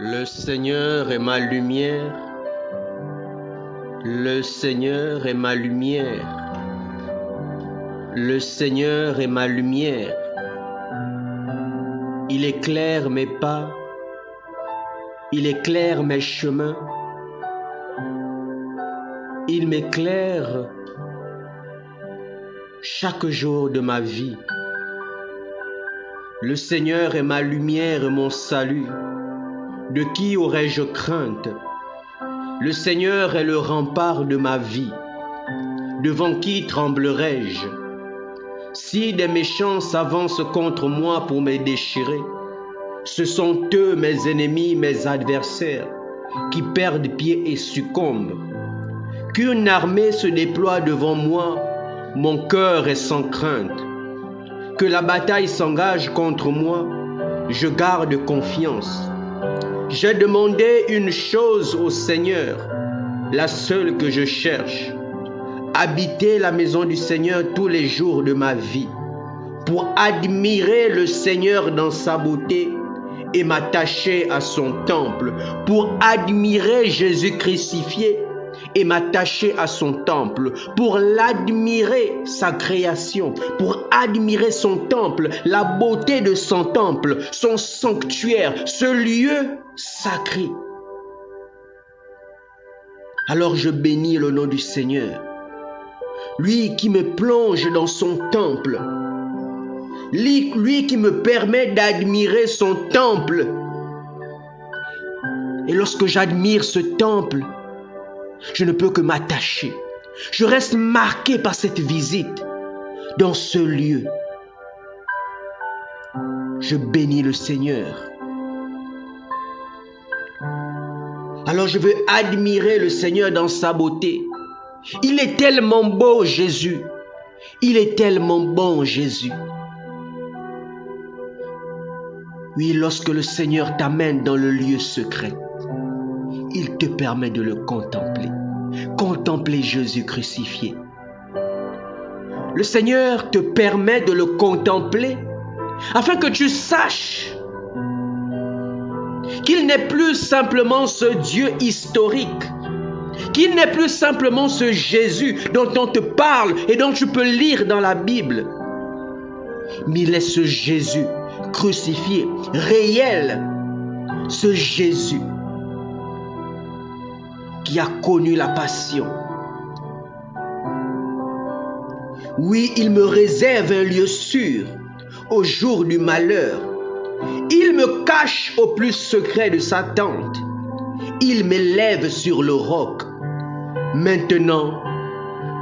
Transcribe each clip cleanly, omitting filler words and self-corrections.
Le Seigneur est ma lumière. Le Seigneur est ma lumière. Le Seigneur est ma lumière. Il éclaire mes pas. Il éclaire mes chemins. Il m'éclaire chaque jour de ma vie. Le Seigneur est ma lumière et mon salut. De qui aurais-je crainte? Le Seigneur est le rempart de ma vie. Devant qui tremblerais-je? Si des méchants s'avancent contre moi pour me déchirer, ce sont eux mes ennemis, mes adversaires, qui perdent pied et succombent. Qu'une armée se déploie devant moi, mon cœur est sans crainte. Que la bataille s'engage contre moi, je garde confiance. J'ai demandé une chose au Seigneur, la seule que je cherche: habiter la maison du Seigneur tous les jours de ma vie, pour admirer le Seigneur dans sa beauté et m'attacher à son temple, pour admirer Jésus crucifié et m'attacher à son temple, pour l'admirer, sa création, pour admirer son temple, la beauté de son temple, son sanctuaire, ce lieu sacré. Alors je bénis le nom du Seigneur, lui qui me plonge dans son temple, lui qui me permet d'admirer son temple. Et lorsque j'admire ce temple, je ne peux que m'attacher. Je reste marqué par cette visite dans ce lieu. Je bénis le Seigneur. Alors je veux admirer le Seigneur dans sa beauté. Il est tellement beau, Jésus. Il est tellement bon, Jésus. Oui, lorsque le Seigneur t'amène dans le lieu secret, il te permet de le contempler. Contempler Jésus crucifié. Le Seigneur te permet de le contempler afin que tu saches qu'il n'est plus simplement ce Dieu historique, qu'il n'est plus simplement ce Jésus dont on te parle et dont tu peux lire dans la Bible, mais il est ce Jésus crucifié, réel, ce Jésus qui a connu la passion. Oui, il me réserve un lieu sûr au jour du malheur. Il me cache au plus secret de sa tente. Il m'élève sur le roc. Maintenant,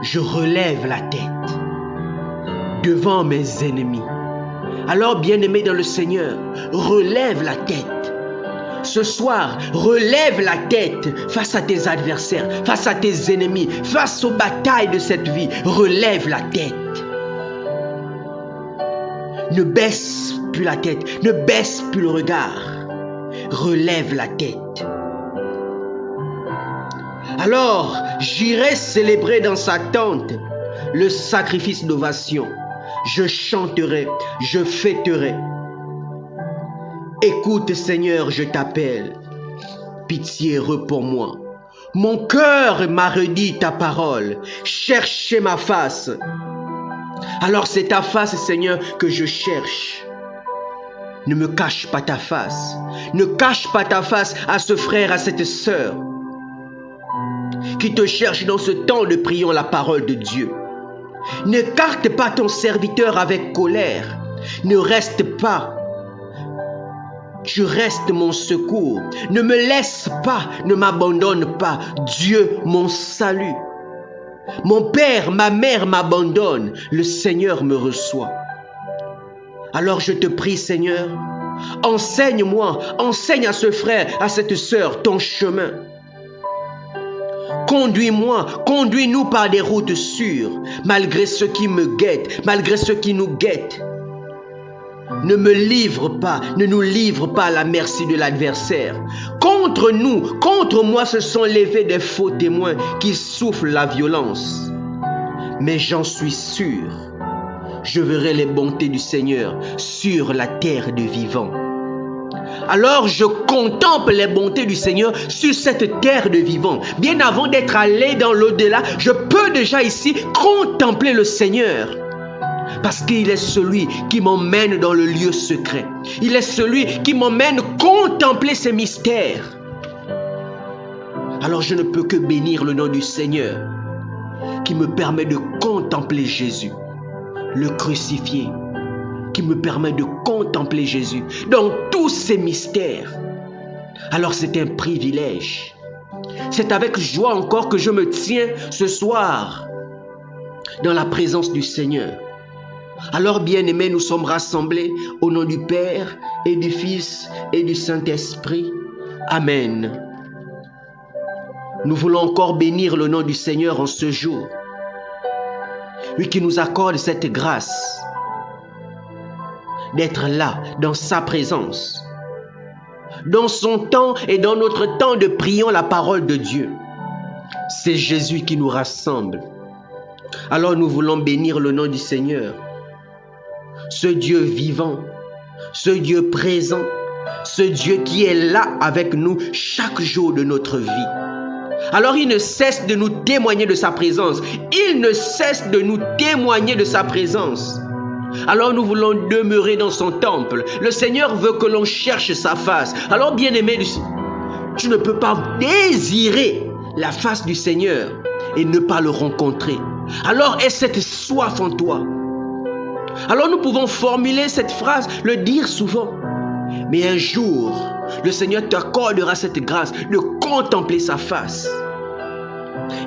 je relève la tête devant mes ennemis. Alors, bien-aimé dans le Seigneur, relève la tête. Ce soir, relève la tête face à tes adversaires, face à tes ennemis, face aux batailles de cette vie. Relève la tête. Ne baisse plus la tête, ne baisse plus le regard. Relève la tête. Alors, j'irai célébrer dans sa tente le sacrifice d'ovation. Je chanterai, je fêterai. Écoute, Seigneur, je t'appelle. Pitié, réponds-moi. Mon cœur m'a redit ta parole. Cherchez ma face. Alors c'est ta face, Seigneur, que je cherche. Ne me cache pas ta face. Ne cache pas ta face à ce frère, à cette sœur qui te cherche dans ce temps de priant la parole de Dieu. N'écarte pas ton serviteur avec colère. Ne reste pas. Tu restes mon secours. Ne me laisse pas, ne m'abandonne pas. Dieu, mon salut. Mon père, ma mère m'abandonnent. Le Seigneur me reçoit. Alors je te prie, Seigneur, enseigne-moi, enseigne à ce frère, à cette sœur, ton chemin. Conduis-moi, conduis-nous par des routes sûres, malgré ceux qui me guettent, malgré ceux qui nous guettent. Ne me livre pas, ne nous livre pas à la merci de l'adversaire. Contre nous, contre moi se sont levés des faux témoins qui soufflent la violence. Mais j'en suis sûr, je verrai les bontés du Seigneur sur la terre des vivants. Alors je contemple les bontés du Seigneur sur cette terre de vivants. Bien avant d'être allé dans l'au-delà, je peux déjà ici contempler le Seigneur. Parce qu'il est celui qui m'emmène dans le lieu secret. Il est celui qui m'emmène contempler ses mystères. Alors je ne peux que bénir le nom du Seigneur qui me permet de contempler Jésus, le crucifié, qui me permet de contempler Jésus dans tous ses mystères. Alors c'est un privilège. C'est avec joie encore que je me tiens ce soir dans la présence du Seigneur. Alors bien-aimés, nous sommes rassemblés au nom du Père et du Fils et du Saint-Esprit. Amen. Nous voulons encore bénir le nom du Seigneur en ce jour. Lui qui nous accorde cette grâce d'être là, dans sa présence, dans son temps et dans notre temps de priant la parole de Dieu. C'est Jésus qui nous rassemble. Alors nous voulons bénir le nom du Seigneur. Ce Dieu vivant, ce Dieu présent, ce Dieu qui est là avec nous chaque jour de notre vie. Alors il ne cesse de nous témoigner de sa présence. Il ne cesse de nous témoigner de sa présence. Alors nous voulons demeurer dans son temple. Le Seigneur veut que l'on cherche sa face. Alors bien-aimé, tu ne peux pas désirer la face du Seigneur et ne pas le rencontrer. Alors aie cette soif en toi. Alors nous pouvons formuler cette phrase, le dire souvent. Mais un jour, le Seigneur t'accordera cette grâce de contempler sa face.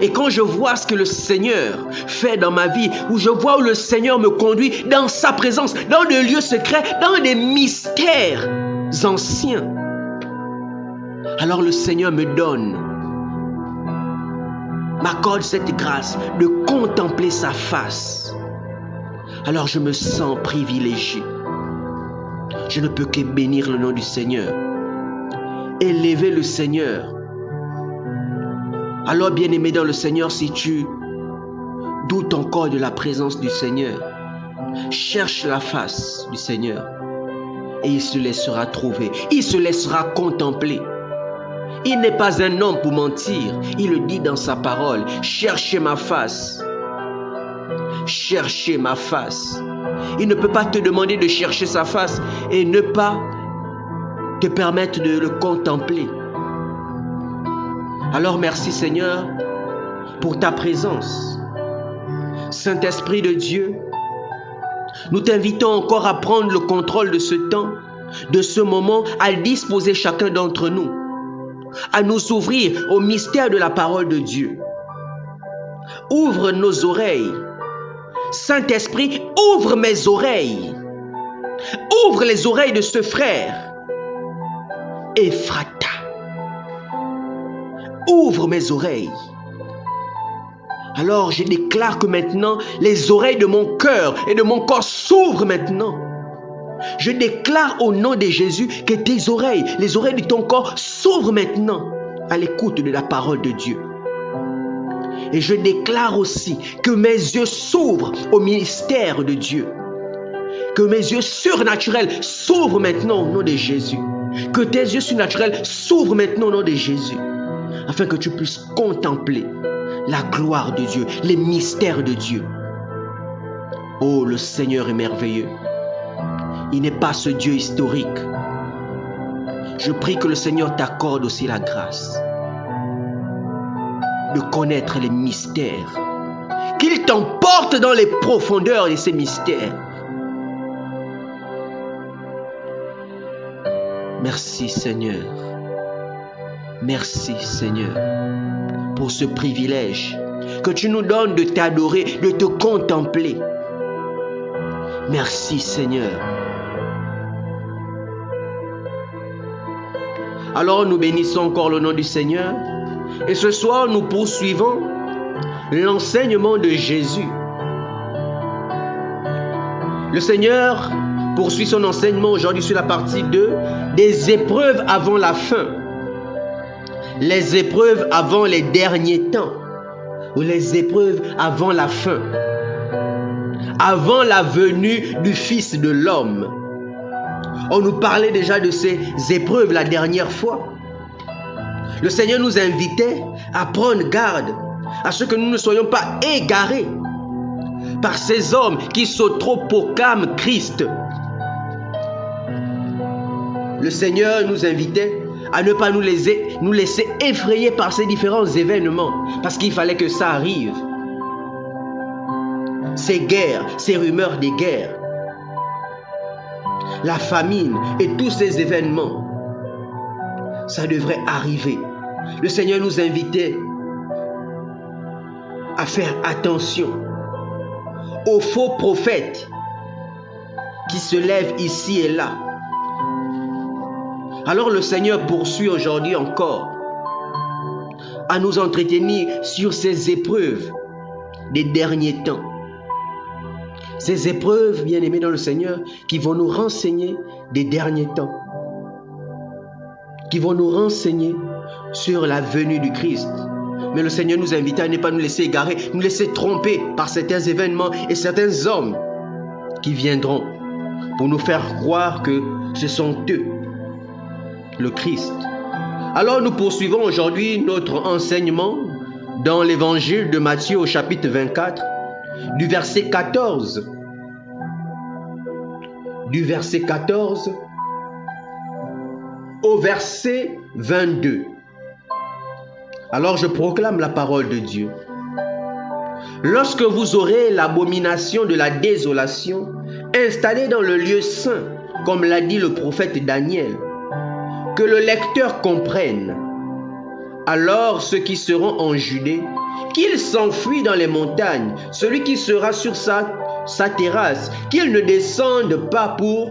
Et quand je vois ce que le Seigneur fait dans ma vie, où je vois où le Seigneur me conduit dans sa présence, dans des lieux secrets, dans des mystères anciens, alors le Seigneur me donne, m'accorde cette grâce de contempler sa face. Alors je me sens privilégié. Je ne peux que bénir le nom du Seigneur, élever le Seigneur. Alors bien-aimé dans le Seigneur, si tu doutes encore de la présence du Seigneur, cherche la face du Seigneur et il se laissera trouver, il se laissera contempler. Il n'est pas un homme pour mentir, il le dit dans sa parole, cherchez ma face. Cherchez ma face. Il ne peut pas te demander de chercher sa face et ne pas te permettre de le contempler. Alors merci Seigneur pour ta présence. Saint-Esprit de Dieu, nous t'invitons encore à prendre le contrôle de ce temps, de ce moment, à disposer chacun d'entre nous, à nous ouvrir au mystère de la parole de Dieu. Ouvre nos oreilles. Saint-Esprit, ouvre mes oreilles. Ouvre les oreilles de ce frère. Ephrata. Ouvre mes oreilles. Alors je déclare que maintenant, les oreilles de mon cœur et de mon corps s'ouvrent maintenant. Je déclare au nom de Jésus que tes oreilles, les oreilles de ton corps s'ouvrent maintenant à l'écoute de la parole de Dieu. Et je déclare aussi que mes yeux s'ouvrent au mystère de Dieu. Que mes yeux surnaturels s'ouvrent maintenant au nom de Jésus. Que tes yeux surnaturels s'ouvrent maintenant au nom de Jésus. Afin que tu puisses contempler la gloire de Dieu, les mystères de Dieu. Oh, le Seigneur est merveilleux. Il n'est pas ce Dieu historique. Je prie que le Seigneur t'accorde aussi la grâce de connaître les mystères. Qu'il t'emporte dans les profondeurs de ces mystères. Merci Seigneur. Merci Seigneur pour ce privilège que tu nous donnes de t'adorer, de te contempler. Merci Seigneur. Alors nous bénissons encore le nom du Seigneur et ce soir nous poursuivons l'enseignement de Jésus. Le Seigneur poursuit son enseignement aujourd'hui sur la partie 2 des épreuves avant la fin. Les épreuves avant les derniers temps ou les épreuves avant la fin, avant la venue du Fils de l'homme. On nous parlait déjà de ces épreuves la dernière fois. Le Seigneur nous invitait à prendre garde à ce que nous ne soyons pas égarés par ces hommes qui s'autoproclament Christ. Le Seigneur nous invitait à ne pas nous laisser effrayer par ces différents événements, parce qu'il fallait que ça arrive. Ces guerres, ces rumeurs des guerres, la famine et tous ces événements, ça devrait arriver. Le Seigneur nous invitait à faire attention aux faux prophètes qui se lèvent ici et là. Alors le Seigneur poursuit aujourd'hui encore à nous entretenir sur ces épreuves des derniers temps. Ces épreuves, bien-aimés dans le Seigneur, qui vont nous renseigner des derniers temps, qui vont nous renseigner sur la venue du Christ. Mais le Seigneur nous invite à ne pas nous laisser égarer, nous laisser tromper par certains événements et certains hommes qui viendront pour nous faire croire que ce sont eux, le Christ. Alors nous poursuivons aujourd'hui notre enseignement dans l'évangile de Matthieu au chapitre 24, du verset 14. Du verset 14 au verset 22. Alors je proclame la parole de Dieu. Lorsque vous aurez l'abomination de la désolation installée dans le lieu saint, comme l'a dit le prophète Daniel, que le lecteur comprenne, alors ceux qui seront en Judée, qu'ils s'enfuient dans les montagnes, celui qui sera sur sa terrasse, qu'il ne descende pas pour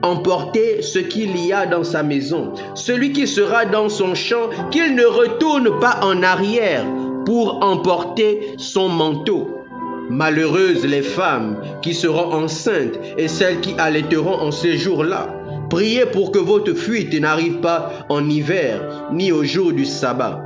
emporter ce qu'il y a dans sa maison, celui qui sera dans son champ, qu'il ne retourne pas en arrière pour emporter son manteau. Malheureuses les femmes qui seront enceintes et celles qui allaiteront en ces jours-là. Priez pour que votre fuite n'arrive pas en hiver, ni au jour du sabbat.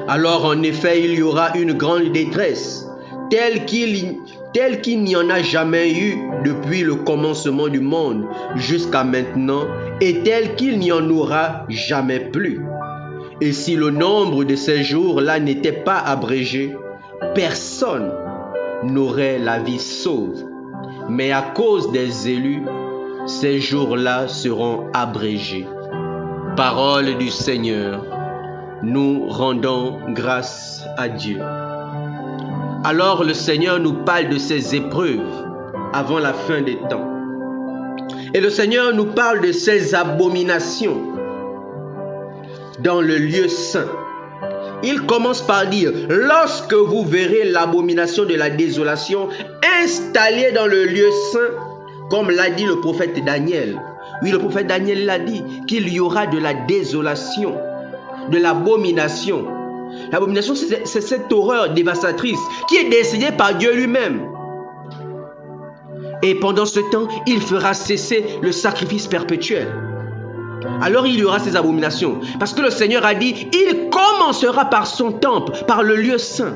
Alors en effet, il y aura une grande détresse, telle qu'il n'y en a jamais eu depuis le commencement du monde jusqu'à maintenant, et telle qu'il n'y en aura jamais plus. Et si le nombre de ces jours-là n'était pas abrégé, personne n'aurait la vie sauve. Mais à cause des élus, ces jours-là seront abrégés. Parole du Seigneur, nous rendons grâce à Dieu. Alors le Seigneur nous parle de ces épreuves avant la fin des temps. Et le Seigneur nous parle de ces abominations dans le lieu saint. Il commence par dire, lorsque vous verrez l'abomination de la désolation installée dans le lieu saint, comme l'a dit le prophète Daniel. Oui, le prophète Daniel l'a dit, qu'il y aura de la désolation, de l'abomination. L'abomination, c'est cette horreur dévastatrice qui est décidée par Dieu lui-même. Et pendant ce temps, il fera cesser le sacrifice perpétuel. Alors il y aura ces abominations. Parce que le Seigneur a dit, il commencera par son temple, par le lieu saint.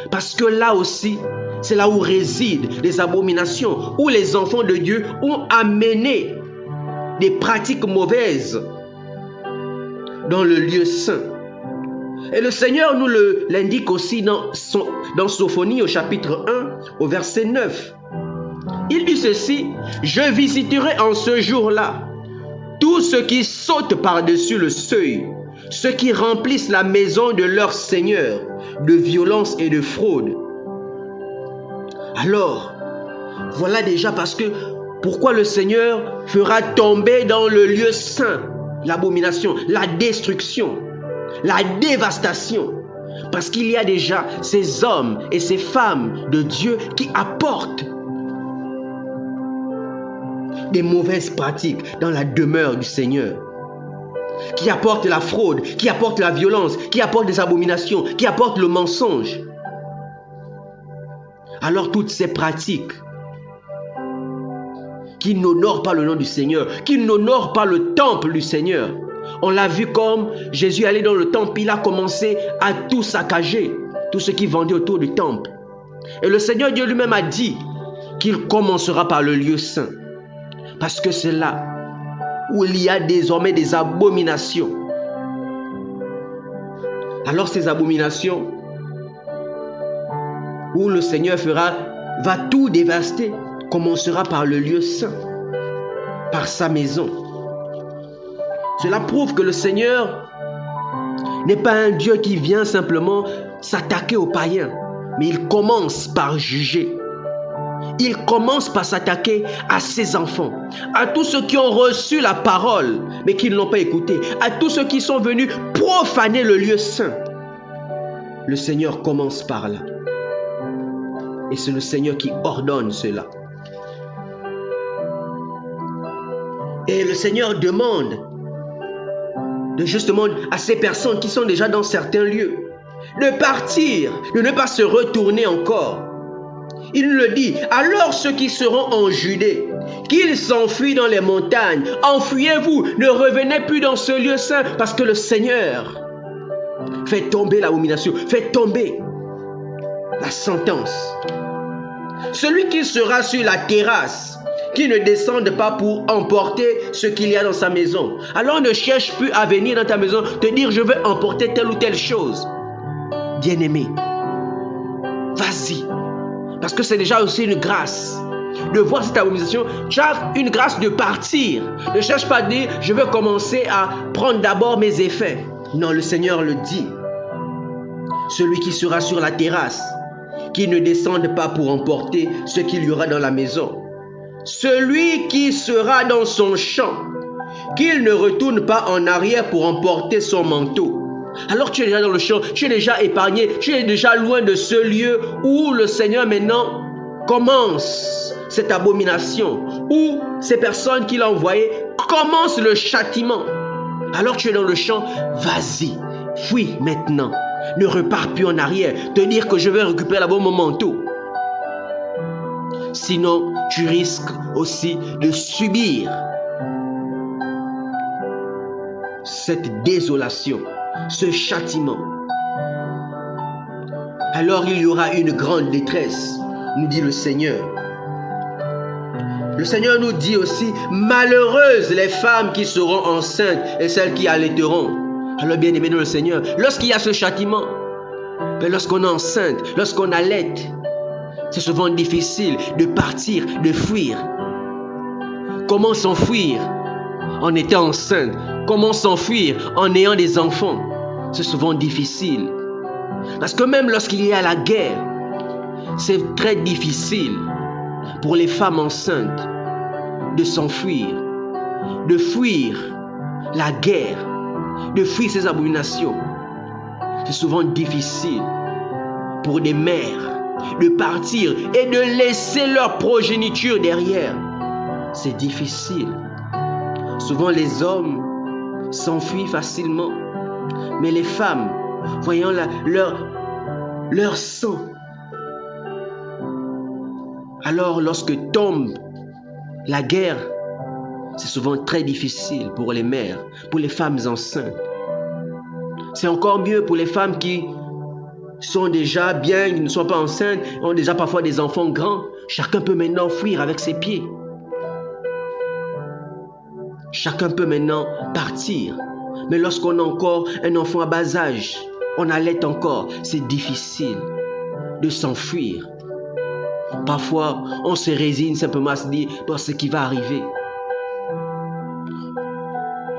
Parce que là aussi, c'est là où résident les abominations, où les enfants de Dieu ont amené des pratiques mauvaises dans le lieu saint. Et le Seigneur nous l'indique aussi dans Sophonie au chapitre 1, au verset 9. Il dit ceci, « Je visiterai en ce jour-là tous ceux qui sautent par-dessus le seuil, ceux qui remplissent la maison de leur Seigneur de violence et de fraude. » Alors, voilà déjà pourquoi le Seigneur fera tomber dans le lieu saint l'abomination, la destruction, la dévastation. Parce qu'il y a déjà ces hommes et ces femmes de Dieu qui apportent des mauvaises pratiques dans la demeure du Seigneur, qui apportent la fraude, qui apportent la violence, qui apportent des abominations, qui apportent le mensonge. Alors toutes ces pratiques qui n'honorent pas le nom du Seigneur, qui n'honorent pas le temple du Seigneur, on l'a vu comme Jésus allait dans le temple, il a commencé à tout saccager, tout ce qui vendait autour du temple. Et le Seigneur Dieu lui-même a dit qu'il commencera par le lieu saint. Parce que c'est là où il y a désormais des abominations. Alors ces abominations, où le Seigneur va tout dévaster, commencera par le lieu saint, par sa maison. Cela prouve que le Seigneur n'est pas un Dieu qui vient simplement s'attaquer aux païens, mais il commence par juger. Il commence par s'attaquer à ses enfants, à tous ceux qui ont reçu la parole, mais qui ne l'ont pas écoutée, à tous ceux qui sont venus profaner le lieu saint. Le Seigneur commence par là. Et c'est le Seigneur qui ordonne cela. Et le Seigneur demande justement à ces personnes qui sont déjà dans certains lieux de partir, de ne pas se retourner encore. Il le dit, alors ceux qui seront en Judée, qu'ils s'enfuient dans les montagnes, enfuyez-vous, ne revenez plus dans ce lieu saint, parce que le Seigneur fait tomber l'abomination, fait tomber la sentence. Celui qui sera sur la terrasse, qui ne descende pas pour emporter ce qu'il y a dans sa maison. Alors ne cherche plus à venir dans ta maison, te dire je veux emporter telle ou telle chose. Bien-aimé, vas-y. Parce que c'est déjà aussi une grâce de voir cette abomination. Tu as une grâce de partir. Ne cherche pas à dire je veux commencer à prendre d'abord mes effets. Non, le Seigneur le dit. Celui qui sera sur la terrasse, qui ne descende pas pour emporter ce qu'il y aura dans la maison. Celui qui sera dans son champ, qu'il ne retourne pas en arrière pour emporter son manteau. Alors tu es déjà dans le champ, tu es déjà épargné, tu es déjà loin de ce lieu où le Seigneur maintenant commence cette abomination, où ces personnes qu'il a envoyées commencent le châtiment. Alors tu es dans le champ, vas-y, fuis maintenant. Ne repars plus en arrière, te dire que je vais récupérer d'abord mon manteau. Sinon, tu risques aussi de subir cette désolation, ce châtiment. Alors il y aura une grande détresse, nous dit le Seigneur. Le Seigneur nous dit aussi, malheureuses les femmes qui seront enceintes et celles qui allaiteront. Alors bien aimé dans le Seigneur, lorsqu'il y a ce châtiment, lorsqu'on est enceinte, lorsqu'on allaite, c'est souvent difficile de partir, de fuir. Comment s'enfuir en étant enceinte? Comment s'enfuir en ayant des enfants? C'est souvent difficile. Parce que même lorsqu'il y a la guerre, c'est très difficile pour les femmes enceintes de s'enfuir, de fuir la guerre, de fuir ces abominations. C'est souvent difficile pour des mères de partir et de laisser leur progéniture derrière. C'est difficile. Souvent les hommes s'enfuient facilement, mais les femmes, voyant leur sang, alors lorsque tombe la guerre, c'est souvent très difficile pour les mères, pour les femmes enceintes. C'est encore mieux pour les femmes qui sont déjà bien, qui ne sont pas enceintes, ont déjà parfois des enfants grands. Chacun peut maintenant fuir avec ses pieds. Chacun peut maintenant partir. Mais lorsqu'on a encore un enfant à bas âge, on allait encore, c'est difficile de s'enfuir. Parfois, on se résigne simplement à se dire ce qui va arriver.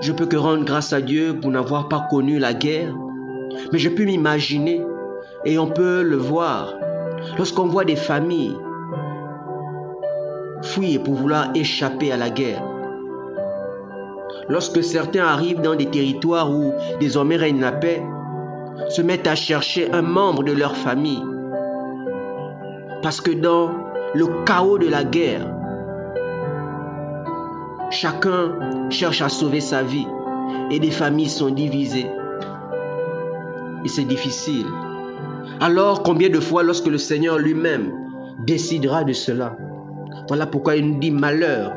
Je peux que rendre grâce à Dieu pour n'avoir pas connu la guerre, mais je peux m'imaginer, et on peut le voir, lorsqu'on voit des familles fuir pour vouloir échapper à la guerre. Lorsque certains arrivent dans des territoires où désormais règne la paix, se mettent à chercher un membre de leur famille. Parce que dans le chaos de la guerre, chacun cherche à sauver sa vie et des familles sont divisées. Et c'est difficile. Alors combien de fois lorsque le Seigneur lui-même décidera de cela? Voilà pourquoi il nous dit malheur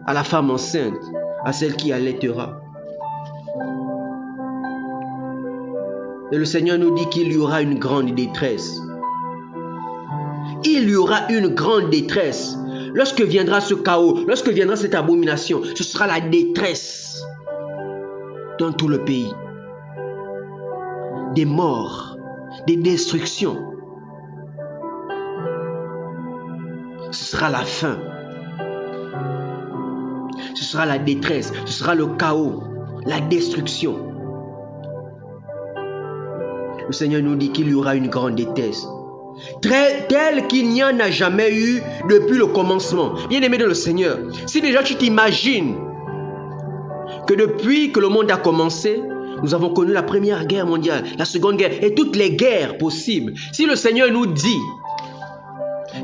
à la femme enceinte, à celle qui allaitera. Et le Seigneur nous dit qu'il y aura une grande détresse. Il y aura une grande détresse lorsque viendra ce chaos, lorsque viendra cette abomination, ce sera la détresse dans tout le pays. Des morts, des destructions. Ce sera la faim. Ce sera la détresse, ce sera le chaos, la destruction. Le Seigneur nous dit qu'il y aura une grande détresse, telle qu'il n'y en a jamais eu depuis le commencement. Bien-aimé dans le Seigneur, si déjà tu t'imagines que depuis que le monde a commencé, nous avons connu la première guerre mondiale, la seconde guerre et toutes les guerres possibles. Si le Seigneur nous dit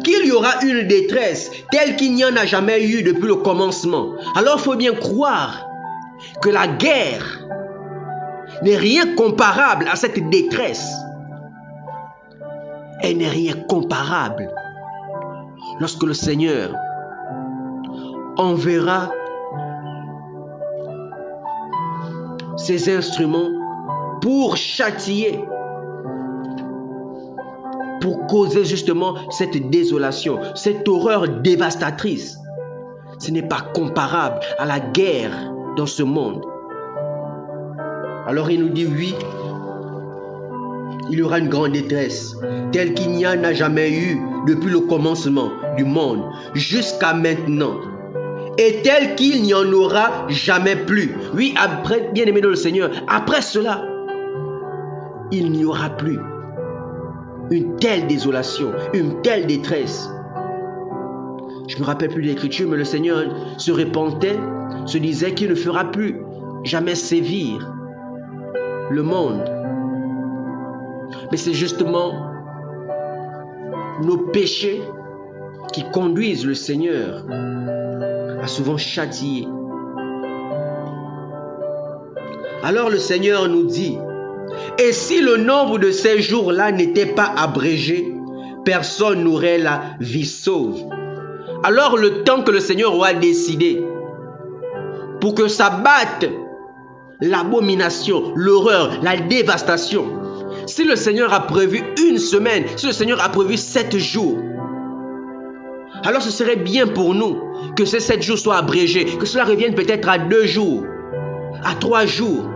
qu'il y aura une détresse telle qu'il n'y en a jamais eu depuis le commencement, alors il faut bien croire que la guerre n'est rien comparable à cette détresse. Elle n'est rien comparable lorsque le Seigneur enverra ses instruments pour châtier, pour causer justement cette désolation, cette horreur dévastatrice. Ce n'est pas comparable à la guerre dans ce monde. Alors il nous dit oui, il y aura une grande détresse, telle qu'il n'y en a jamais eu depuis le commencement du monde jusqu'à maintenant, et telle qu'il n'y en aura jamais plus. Oui, après, bien-aimé dans le Seigneur, après cela, il n'y aura plus une telle désolation, une telle détresse. Je ne me rappelle plus de l'Écriture, mais le Seigneur se repentait, se disait qu'il ne fera plus jamais sévir le monde. Mais c'est justement nos péchés qui conduisent le Seigneur à souvent châtier. Alors le Seigneur nous dit, et si le nombre de ces jours-là n'était pas abrégé, personne n'aurait la vie sauve. Alors le temps que le Seigneur aura décidé pour que s'abatte l'abomination, l'horreur, la dévastation, si le Seigneur a prévu une semaine, si le Seigneur a prévu 7 jours, alors ce serait bien pour nous que ces 7 jours soient abrégés, que cela revienne peut-être à 2 jours, à 3 jours,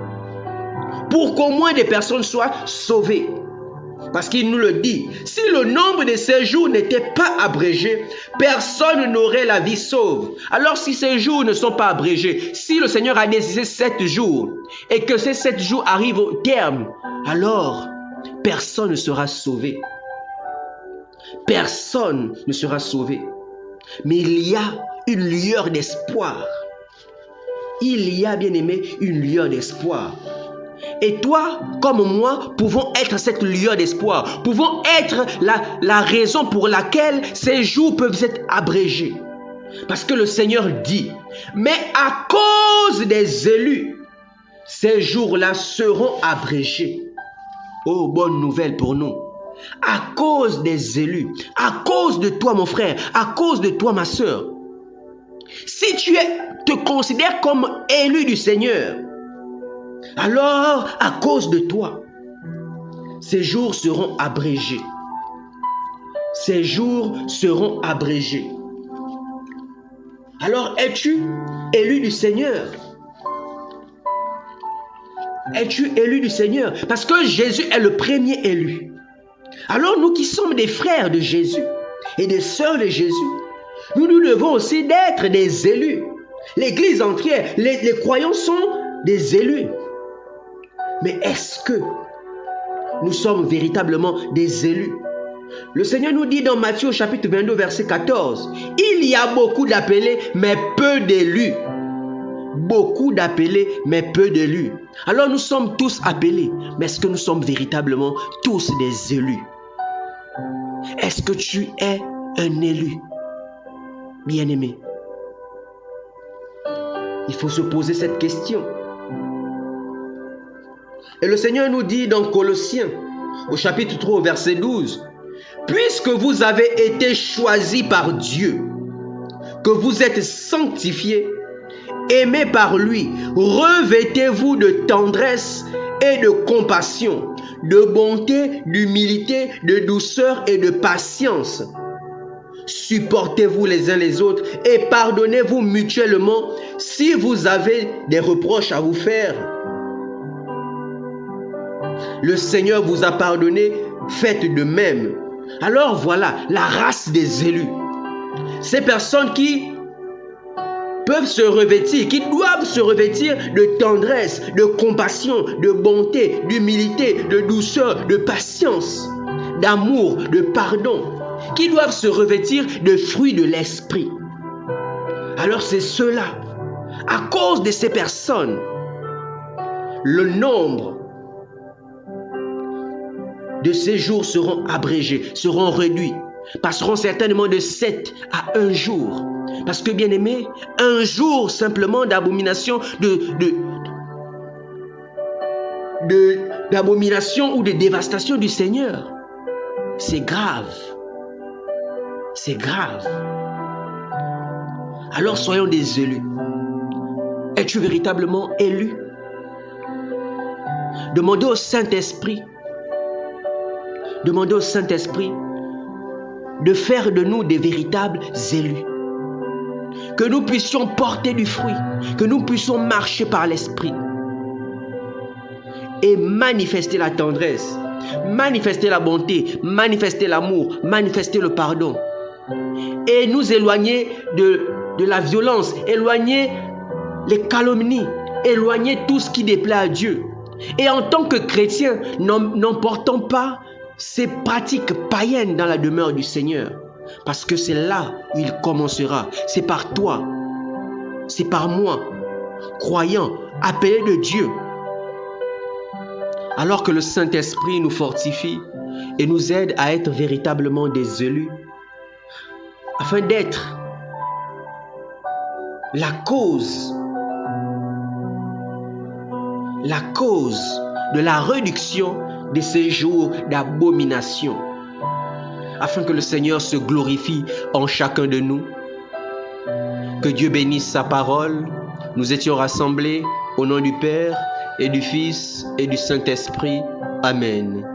pour qu'au moins des personnes soient sauvées. Parce qu'il nous le dit, si le nombre de ces jours n'était pas abrégé, personne n'aurait la vie sauve. Alors si ces jours ne sont pas abrégés, si le Seigneur a décidé 7 jours, et que ces 7 jours arrivent au terme, alors personne ne sera sauvé. Personne ne sera sauvé. Mais il y a une lueur d'espoir. Il y a, bien aimé, une lueur d'espoir. Et toi, comme moi, pouvons être cette lueur d'espoir. Pouvons être la raison pour laquelle ces jours peuvent être abrégés. Parce que le Seigneur dit, mais à cause des élus, ces jours-là seront abrégés. Oh, bonne nouvelle pour nous. À cause des élus, à cause de toi, mon frère, à cause de toi, ma soeur. Si tu te considères comme élu du Seigneur, alors, à cause de toi, ces jours seront abrégés. Ces jours seront abrégés. Alors, es-tu élu du Seigneur? Es-tu élu du Seigneur? Parce que Jésus est le premier élu. Alors, nous qui sommes des frères de Jésus et des sœurs de Jésus, nous devons aussi d'être des élus. L'Église entière, les croyants sont des élus. Mais est-ce que nous sommes véritablement des élus? Le Seigneur nous dit dans Matthieu chapitre 22 verset 14, il y a beaucoup d'appelés mais peu d'élus. Beaucoup d'appelés mais peu d'élus. Alors nous sommes tous appelés, mais est-ce que nous sommes véritablement tous des élus? Est-ce que tu es un élu? Bien-aimé, il faut se poser cette question. Et le Seigneur nous dit dans Colossiens, au chapitre 3, au verset 12, « Puisque vous avez été choisis par Dieu, que vous êtes sanctifiés, aimés par lui, revêtez-vous de tendresse et de compassion, de bonté, d'humilité, de douceur et de patience. supportez-vous les uns les autres et pardonnez-vous mutuellement si vous avez des reproches à vous faire. Le Seigneur vous a pardonné, faites de même. Alors voilà la race des élus. Ces personnes qui peuvent se revêtir, qui doivent se revêtir de tendresse, de compassion, de bonté, d'humilité, de douceur, de patience, d'amour, de pardon, qui doivent se revêtir de fruits de l'esprit. Alors c'est cela. À cause de ces personnes, le nombre de ces jours seront abrégés, seront réduits, passeront certainement de 7 à 1 jour. Parce que, bien aimé, un jour simplement d'abomination, d'abomination ou de dévastation du Seigneur, c'est grave. C'est grave. Alors soyons des élus. Es-tu véritablement élu? Demandez au Saint-Esprit. Demandez au Saint-Esprit de faire de nous des véritables élus. Que nous puissions porter du fruit, que nous puissions marcher par l'Esprit et manifester la tendresse, manifester la bonté, manifester l'amour, manifester le pardon et nous éloigner de la violence, éloigner les calomnies, éloigner tout ce qui déplaît à Dieu. Et en tant que chrétiens, n'emportons pas ces pratiques païennes dans la demeure du Seigneur. Parce que c'est là où il commencera. C'est par toi, c'est par moi, croyant, appelé de Dieu. Alors que le Saint-Esprit nous fortifie et nous aide à être véritablement des élus, afin d'être la cause de la réduction de ces jours d'abomination, afin que le Seigneur se glorifie en chacun de nous. Que Dieu bénisse sa parole. Nous étions rassemblés au nom du Père et du Fils et du Saint-Esprit. Amen.